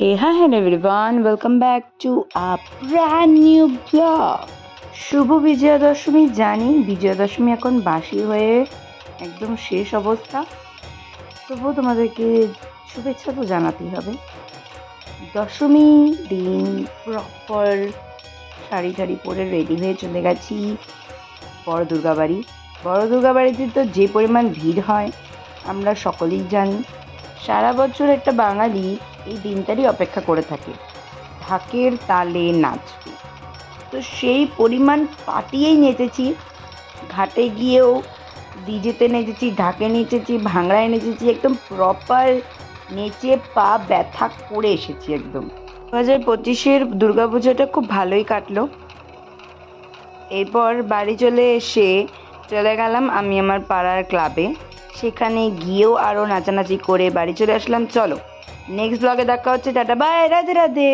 Okay, hi and everyone, welcome back to a brand new vlog. শুভ বিজয়া দশমী। জানি বিজয়া দশমী এখন বাসি হয়ে একদম শেষ অবস্থা, তবুও তোমাদেরকে শুভেচ্ছা তো জানাতেই হবে। দশমী দিন প্রপার শাড়ি টাড়ি পরে রেডি হয়ে চলে গেছি বড় দুর্গাবাড়ি। বড় দুর্গাবাড়িতে তো যে পরিমাণ ভিড় হয় আমরা সকলেই জানি। সারা বছর একটা বাঙালি এই দিনটারই অপেক্ষা করে থাকে, ঢাকের তালে নাচবে। তো সেই পরিমাণ পাটিয়েই নেচেছি, ঘাটে গিয়েও ডিজেতে নেচেছি, ঢাকে নেচেছি, ভাংড়ায় নেচেছি, একদম প্রপার নেচে পা ব্যথা করে এসেছি একদম। 2025-এর দুর্গাপুজোটা খুব ভালোই কাটলো। এরপর বাড়ি চলে গেলাম আমি আমার পাড়ার ক্লাবে। সেখানে গিয়েও আরও নাচানাচি করে বাড়ি চলে আসলাম। চলো নেক্সট ব্লগে দেখা হচ্ছে, টাটা বাই, রাধে রাধে।